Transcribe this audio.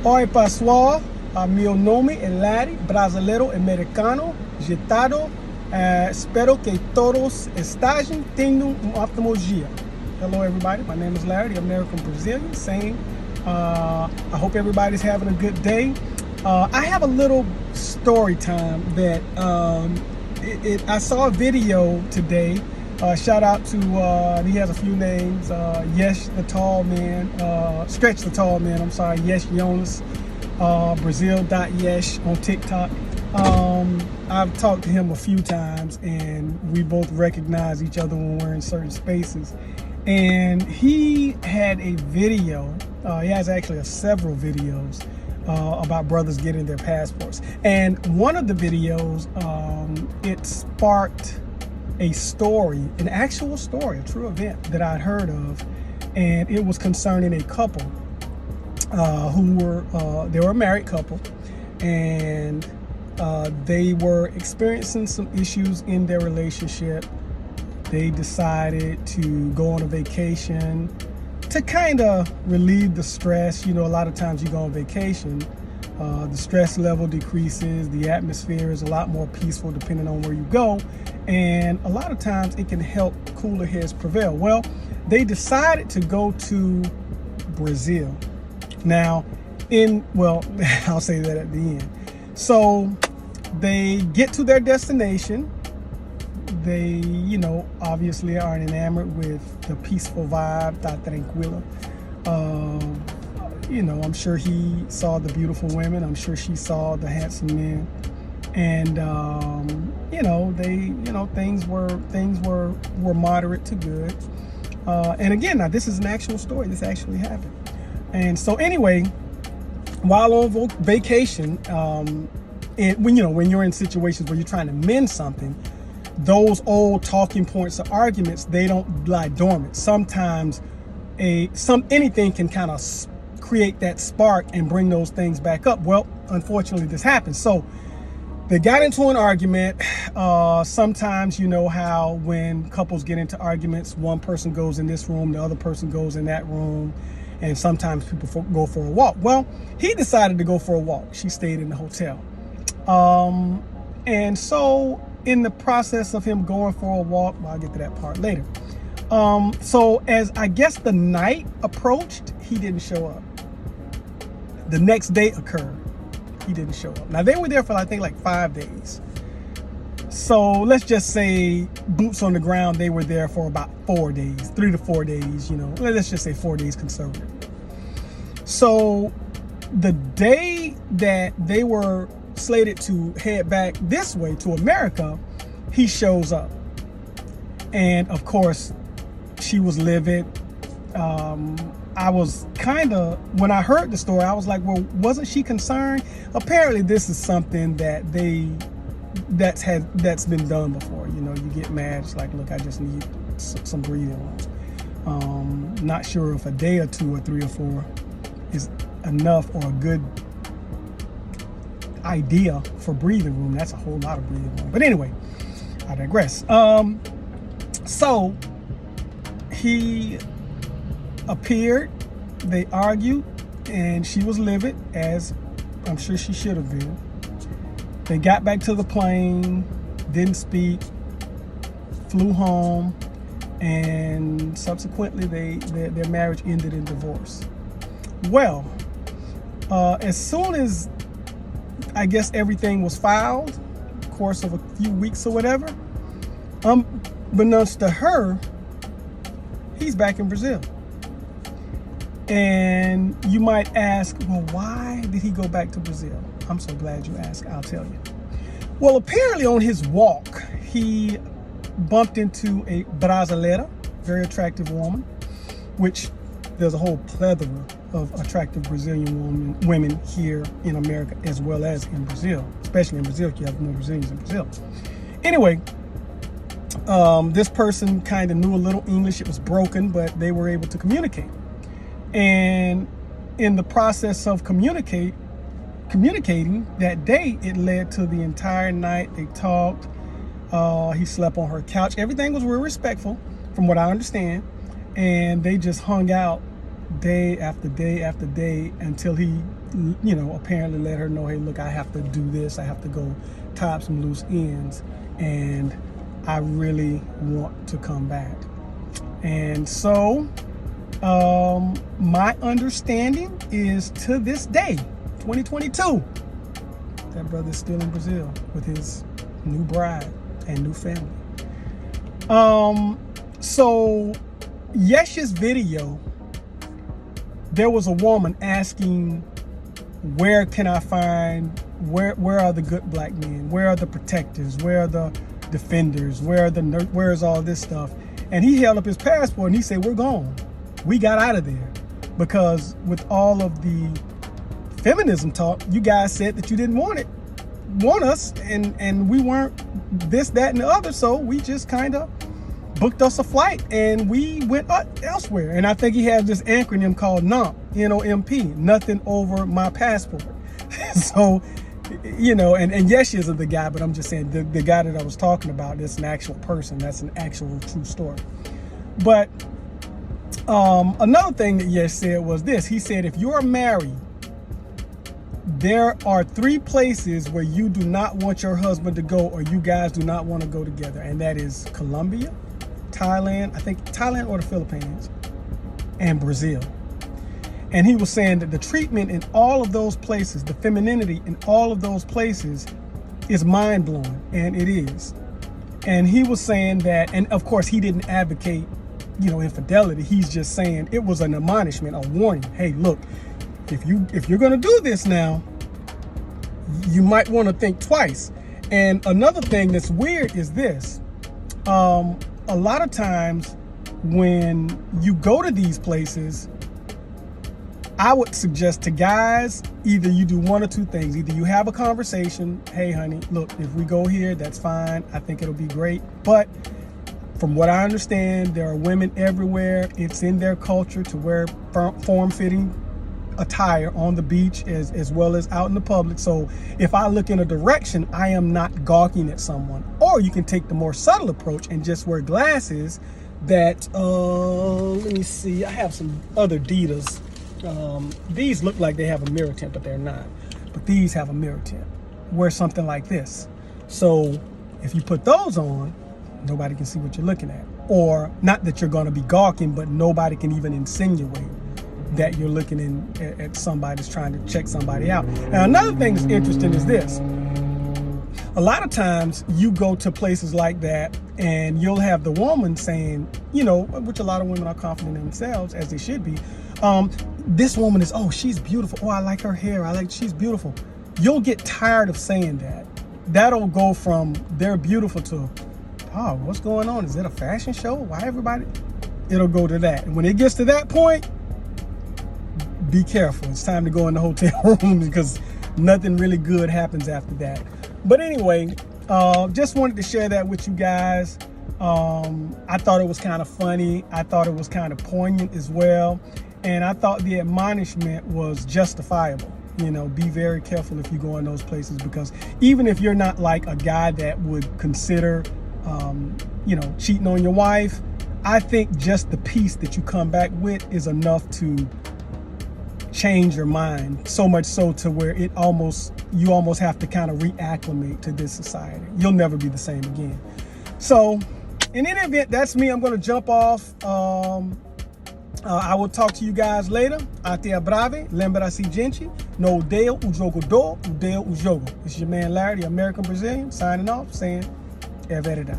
Oi pessoal, meu nome é Larry, brasileiro americano, agitado. Espero que todos estejam tendo ótimo dia. Hello everybody, my name is Larry, the American Brazilian, saying I hope everybody's having a good day. I have a little story time that I saw a video today. Shout out to, he has a few names, Yesh the Tall Man, Stretch the Tall Man, I'm sorry, Yesh Jonas, Brazil.Yesh on TikTok. I've talked to him a few times and we both recognize each other when we're in certain spaces. And he had a video, he has actually several videos about brothers getting their passports. And one of the videos, it sparked a story, an actual story, a true event that I'd heard of, and it was concerning a couple who were they were a married couple, and they were experiencing some issues in their relationship. They decided to go on a vacation to kind of relieve the stress. You know, a lot of times you go on vacation, the stress level decreases, the atmosphere is a lot more peaceful depending on where you go, and a lot of times it can help cooler heads prevail. Well, they decided to go to Brazil. Now, I'll say that at the end. So they get to their destination. They, you know, obviously are enamored with the peaceful vibe, da tranquila. You know, I'm sure he saw the beautiful women. I'm sure she saw the handsome men. And you know, things were moderate to good. And again, now this is an actual story. This actually happened. And so anyway, while on vacation, when you're in situations where you're trying to mend something, those old talking points or arguments, they don't lie dormant. Sometimes anything can kind of create that spark and bring those things back up. Well, unfortunately, this happened. So they got into an argument. Sometimes, you know how when couples get into arguments, one person goes in this room, the other person goes in that room, and sometimes people go for a walk. Well, he decided to go for a walk. She stayed in the hotel. And so in the process of him going for a walk, well, I'll get to that part later. So as I guess the night approached, he didn't show up. The next day occurred. He didn't show up. Now they were there for I think like 5 days. So let's just say boots on the ground, they were there for about 4 days, 3 to 4 days, you know, let's just say 4 days conservative. So the day that they were slated to head back this way to America, he shows up. And of course, she was livid. I was kind of, when I heard the story, I was like, well, wasn't she concerned? Apparently this is something that that's been done before. You know, you get mad, it's like, look, I just need some breathing room. Not sure if a day or 2 or 3 or 4 is enough or a good idea for breathing room. That's a whole lot of breathing room. But anyway, I digress. So he appeared, they argued, and she was livid, as I'm sure she should have been. They got back to the plane, didn't speak, flew home, and subsequently their marriage ended in divorce. Well, as soon as I guess everything was filed, course of a few weeks or whatever, unbeknownst to her, he's back in Brazil. And you might ask, well, why did he go back to Brazil? I'm so glad you asked. I'll tell you. Well, apparently on his walk, he bumped into a brasileira, very attractive woman, which there's a whole plethora of attractive Brazilian women here in America as well as in Brazil, especially in Brazil. You have more Brazilians in Brazil. Anyway, this person kind of knew a little English. It was broken, but they were able to communicate. And in the process of communicating that day, it led to the entire night. They talked. He slept on her couch. Everything was real respectful, from what I understand. And they just hung out day after day after day until he, apparently let her know, hey, look, I have to do this. I have to go tie up some loose ends, and I really want to come back. And so my understanding is, to this day, 2022, that brother's still in Brazil with his new bride and new family. So Yesh's video, there was a woman asking, where can I find, where are the good black men? Where are the protectors? Where are the defenders? Where is all this stuff? And he held up his passport and he said, we're gone. We got out of there. Because with all of the feminism talk, you guys said that you didn't want us, and we weren't this, that, and the other, so we just kind of booked us a flight and we went elsewhere. And I think he has this acronym called NOMP, N-O-M-P, nothing over my passport. So, and Yesh isn't the guy, but I'm just saying the guy that I was talking about, that's an actual person, that's an actual true story. But another thing that Yesh said was this. He said, if you're married, there are 3 places where you do not want your husband to go, or you guys do not want to go together. And that is Colombia, Thailand, I think Thailand or the Philippines, and Brazil. And he was saying that the treatment in all of those places, the femininity in all of those places, is mind-blowing. And it is. And he was saying that, and of course he didn't advocate, infidelity. He's just saying it was an admonishment, a warning. Hey, look, if you're going to do this now, you might want to think twice. And another thing that's weird is this. A lot of times when you go to these places, I would suggest to guys, either you do one or two things. Either you have a conversation, hey honey, look, if we go here, that's fine. I think it'll be great. But from what I understand, there are women everywhere. It's in their culture to wear form-fitting attire on the beach as well as out in the public. So if I look in a direction, I am not gawking at someone. Or you can take the more subtle approach and just wear glasses that, let me see, I have some other Adidas. These look like they have a mirror tint, but they're not. But these have a mirror tint. Wear something like this. So if you put those on, nobody can see what you're looking at. Or not that you're going to be gawking, but nobody can even insinuate that you're looking at somebody that's trying to check somebody out. Now, another thing that's interesting is this. A lot of times you go to places like that and you'll have the woman saying, which a lot of women are confident in themselves, as they should be. This woman is, she's beautiful. Oh, I like her hair. She's beautiful. You'll get tired of saying that. That'll go from they're beautiful to, oh, what's going on? Is it a fashion show? Why everybody? It'll go to that. And when it gets to that point, be careful. It's time to go in the hotel room because nothing really good happens after that. But anyway, just wanted to share that with you guys. I thought it was kind of funny. I thought it was kind of poignant as well. And I thought the admonishment was justifiable. Be very careful if you go in those places, because even if you're not like a guy that would consider, cheating on your wife, I think just the peace that you come back with is enough to change your mind, so much so to where you almost have to kind of reacclimate to this society. You'll never be the same again. So in any event, that's me. I'm going to jump off. I will talk to you guys later. Até a breve. Lembra-se, gente. No odeio o jogador, odeio o jogo. This is your man Larry, the American Brazilian, signing off, saying é verdade.